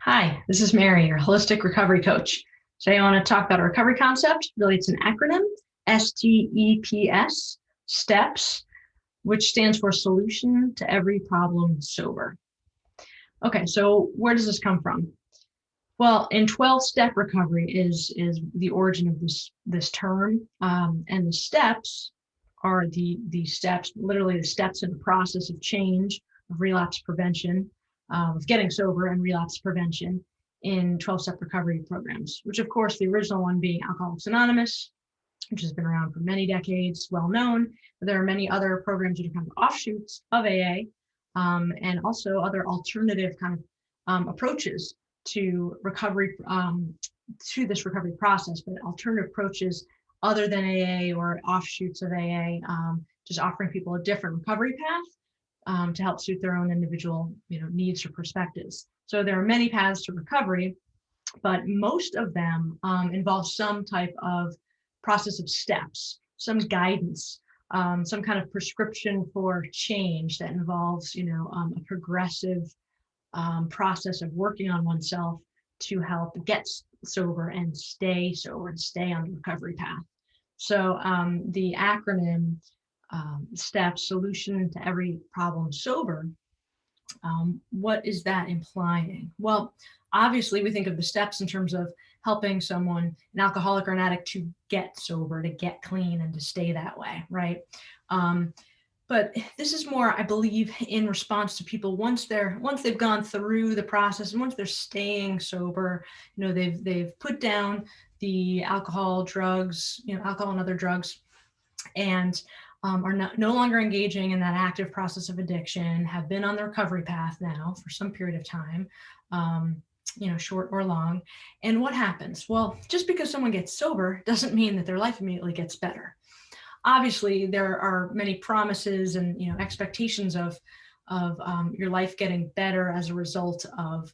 Hi, this is Mary, your holistic recovery coach. Today I want to talk about a recovery concept. Really, it's an acronym, STEPS, STEPS, which stands for Solution to Every Problem Sober. Okay, so where does this come from? Well, in 12-step recovery is the origin of this term, and the steps are the steps, literally the steps in the process of change, of relapse prevention, of getting sober and relapse prevention in 12-step recovery programs, which of course the original one being Alcoholics Anonymous, which has been around for many decades, well known, but there are many other programs that are kind of offshoots of AA, and also other alternative kind of approaches to recovery, to this recovery process, but alternative approaches other than AA or offshoots of AA, just offering people a different recovery path to help suit their own individual, needs or perspectives. So there are many paths to recovery, but most of them involve some type of process of steps, some guidance, some kind of prescription for change that involves, a progressive process of working on oneself to help get sober and stay sober and stay on the recovery path. So the acronym STEPS, Solution to Every Problem Sober, what is that implying? Well, obviously we think of the steps in terms of helping someone, an alcoholic or an addict, to get sober, to get clean and to stay that way, right? But this is more, I believe, in response to people once they've gone through the process and once they're staying sober, they've put down the alcohol, drugs, alcohol and other drugs, and are no longer engaging in that active process of addiction, have been on the recovery path now for some period of time, short or long. And what happens? Well, just because someone gets sober doesn't mean that their life immediately gets better. Obviously, there are many promises and expectations of your life getting better as a result of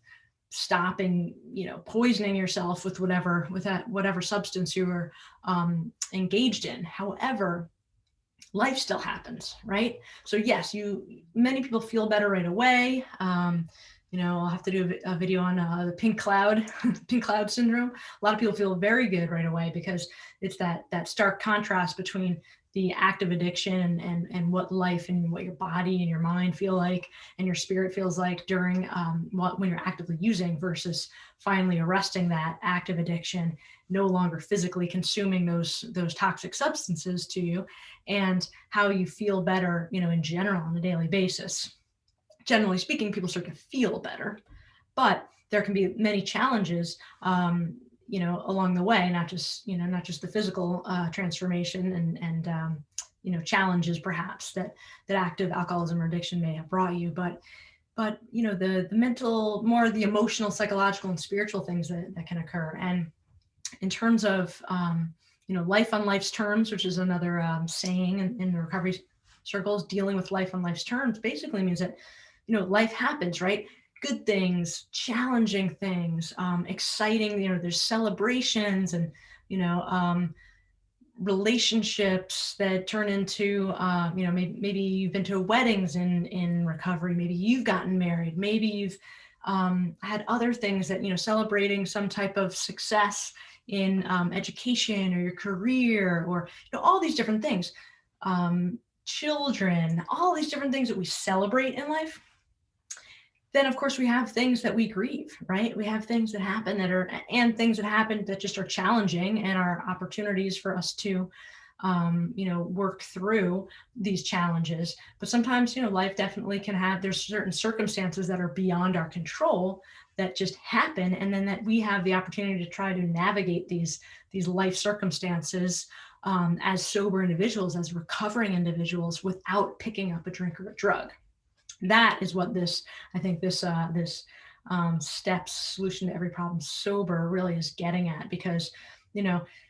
stopping, poisoning yourself with whatever substance you were engaged in. However, life still happens, right? So yes, many people feel better right away. I'll have to do a video on the pink cloud syndrome. A lot of people feel very good right away because it's that stark contrast between the active addiction and what life and what your body and your mind feel like and your spirit feels like during when you're actively using, versus finally arresting that active addiction, no longer physically consuming those toxic substances to you, and how you feel better, in general on a daily basis. Generally speaking, people start to feel better, but there can be many challenges, along the way, not just the physical transformation and challenges perhaps that active alcoholism or addiction may have brought you, but the mental, more the emotional, psychological, and spiritual things that can occur. And in terms of life on life's terms, which is another saying in the recovery circles, dealing with life on life's terms basically means that life happens, right? Good things, challenging things, exciting, there's celebrations and relationships that turn into maybe you've been to weddings in recovery, maybe you've gotten married, maybe you've had other things that celebrating some type of success in education or your career, or all these different things, children, all these different things that we celebrate in life. Then of course we have things that we grieve, right? We have things that happen and things that happen that just are challenging and are opportunities for us to work through these challenges. But sometimes life definitely there's certain circumstances that are beyond our control that just happen, and then that we have the opportunity to try to navigate these life circumstances as sober individuals, as recovering individuals, without picking up a drink or a drug. That is what this STEPS, Solution to Every Problem Sober, really is getting at. Because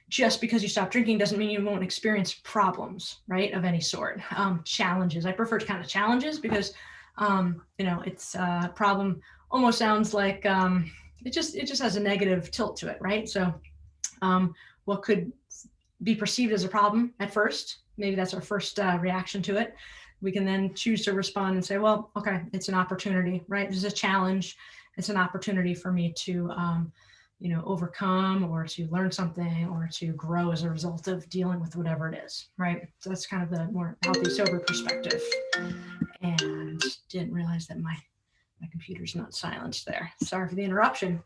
just because you stop drinking doesn't mean you won't experience problems, right, of any sort. Challenges, I prefer kind of challenges, because it's a problem almost sounds like it just has a negative tilt to it, right? So what could be perceived as a problem at first, maybe that's our first reaction to it, we can then choose to respond and say, well, okay, it's an opportunity, right? This is a challenge. It's an opportunity for me to, overcome or to learn something or to grow as a result of dealing with whatever it is, right? So that's kind of the more healthy, sober perspective. And didn't realize that my computer's not silenced there. Sorry for the interruption.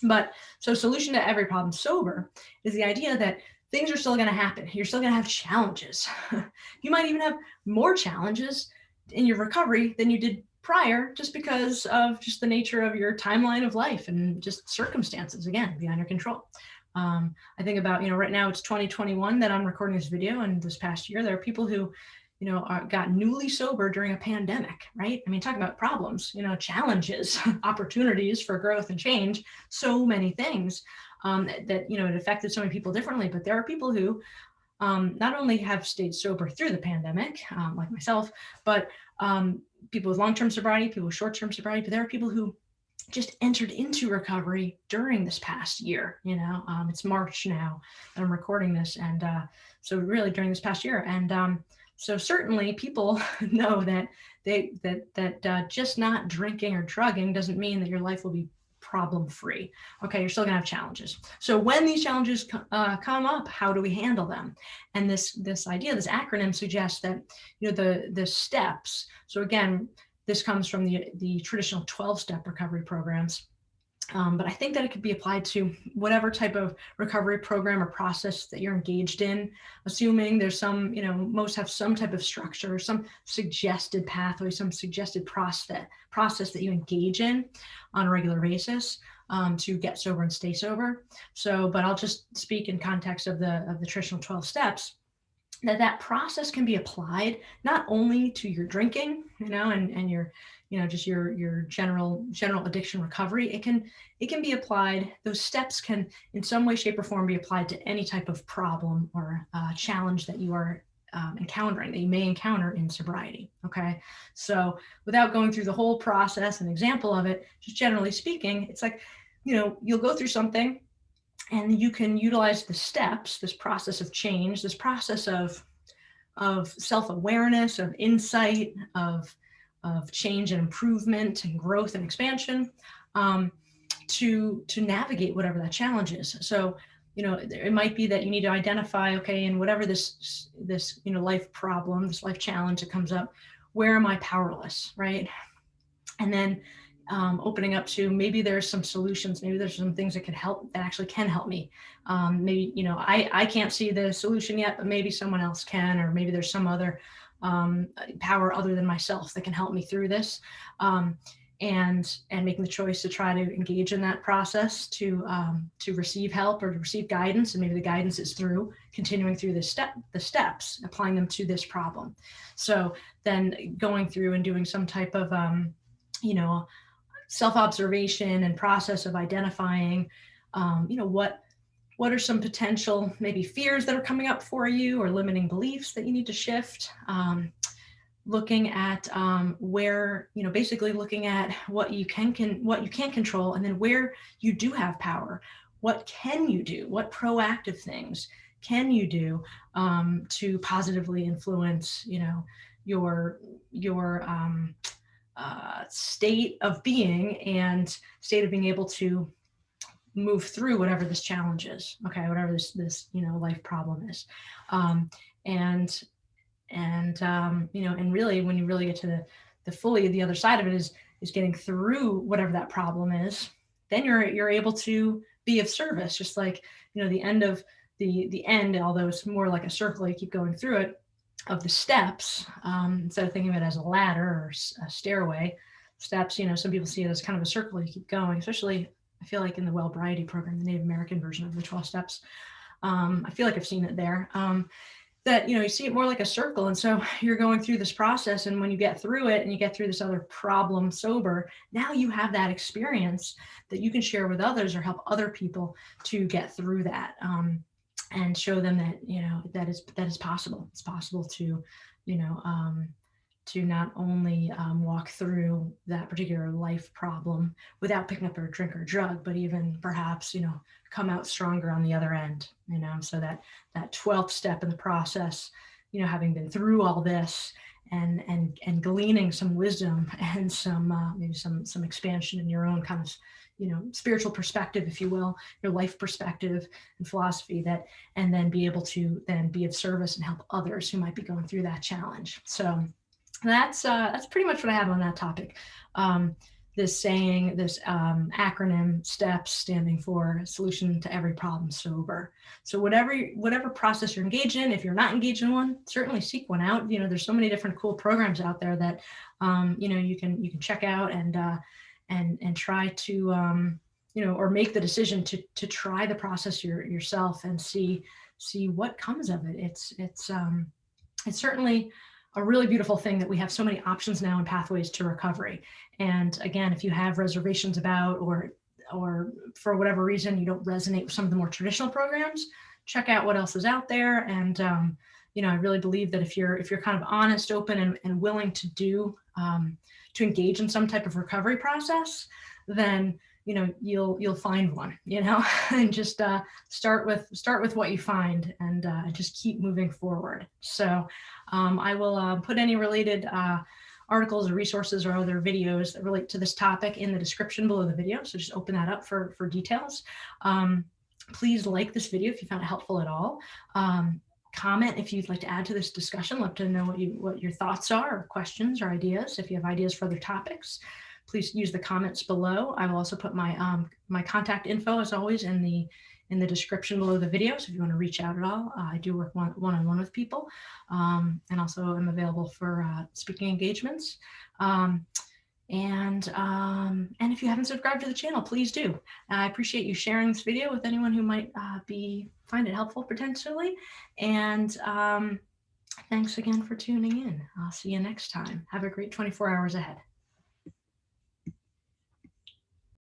But so solution to every problem sober is the idea that things are still going to happen. You're still going to have challenges. You might even have more challenges in your recovery than you did prior, just because of just the nature of your timeline of life and just circumstances, again, beyond your control. I think about, right now it's 2021 that I'm recording this video, and this past year, there are people who, got newly sober during a pandemic, right? I mean, talking about problems, challenges, opportunities for growth and change, so many things that, it affected so many people differently. But there are people who not only have stayed sober through the pandemic, like myself, but people with long-term sobriety, people with short-term sobriety, but there are people who just entered into recovery during this past year. It's March now that I'm recording this. And so really during this past year. And so certainly people know that just not drinking or drugging doesn't mean that your life will be problem-free. Okay, you're still gonna have challenges. So when these challenges come up, how do we handle them? And this idea, this acronym suggests that, the steps. So again, this comes from the traditional 12-step recovery programs. But I think that it could be applied to whatever type of recovery program or process that you're engaged in, assuming there's some, most have some type of structure, some suggested pathway, some suggested process that you engage in on a regular basis to get sober and stay sober. So, but I'll just speak in context of the traditional 12 steps. That process can be applied not only to your drinking, and your, just your general addiction recovery. It can be applied. Those steps can, in some way, shape, or form, be applied to any type of problem or challenge that you are encountering, that you may encounter in sobriety. Okay, so without going through the whole process, an example of it, just generally speaking, it's like, you'll go through something, and you can utilize the steps, this process of change, this process of self-awareness, of insight, of change and improvement and growth and expansion to navigate whatever that challenge is. So, it might be that you need to identify, okay, in whatever this life problem, this life challenge that comes up, where am I powerless, right? And then opening up to maybe there's some solutions, maybe there's some things that can actually help me. Maybe, I can't see the solution yet, but maybe someone else can, or maybe there's some other power other than myself that can help me through this. And making the choice to try to engage in that process to receive help or to receive guidance. And maybe the guidance is through continuing through the steps, applying them to this problem. So then going through and doing some type of, self-observation and process of identifying, what are some potential maybe fears that are coming up for you, or limiting beliefs that you need to shift. Looking at where, basically looking at what you can't control, and then where you do have power. What can you do? What proactive things can you do to positively influence, your state of being and state of being able to move through whatever this challenge is, okay, whatever this life problem is. And really, when you really get to the other side of it is getting through whatever that problem is, then you're able to be of service, just like, the end of the end, although it's more like a circle, you keep going through it, of the steps, instead of thinking of it as a ladder or a stairway. Steps, some people see it as kind of a circle, you keep going, especially I feel like in the wellbeing program, the Native American version of the 12 steps. I feel like I've seen it there. That, you see it more like a circle. And so you're going through this process, and when you get through it and you get through this other problem sober, now you have that experience that you can share with others or help other people to get through that. And show them that, that is possible. It's possible to, to not only walk through that particular life problem without picking up a drink or drug, but even perhaps, come out stronger on the other end, so that 12th step in the process, having been through all this and gleaning some wisdom and some maybe some expansion in your own kind of, you know, spiritual perspective, if you will, your life perspective and philosophy, that, and then be able to then be of service and help others who might be going through that challenge. So that's pretty much what I have on that topic. This saying, this acronym STEPS, standing for Solution to Every Problem Sober. So whatever process you're engaged in, if you're not engaged in one, certainly seek one out. You know, there's so many different cool programs out there that you know, you can check out and try to you know, or make the decision to try the process yourself and see what comes of it. It's certainly a really beautiful thing that we have so many options now and pathways to recovery. And again, if you have reservations about, or for whatever reason you don't resonate with some of the more traditional programs, check out what else is out there. And you know, I really believe that if you're kind of honest, open, and willing to do to engage in some type of recovery process, then you know, you'll find one, you know, and just start with what you find, and just keep moving forward. So I will put any related articles or resources or other videos that relate to this topic in the description below the video. So just open that up for details. Please like this video if you found it helpful at all. Comment if you'd like to add to this discussion. Love to know what your thoughts are, or questions or ideas. If you have ideas for other topics, please use the comments below. I will also put my my contact info, as always, in the description below the video. So if you want to reach out at all, I do work one-on-one with people, and also I'm available for speaking engagements. And if you haven't subscribed to the channel, please do. I appreciate you sharing this video with anyone who might find it helpful potentially. And thanks again for tuning in. I'll see you next time. Have a great 24 hours ahead.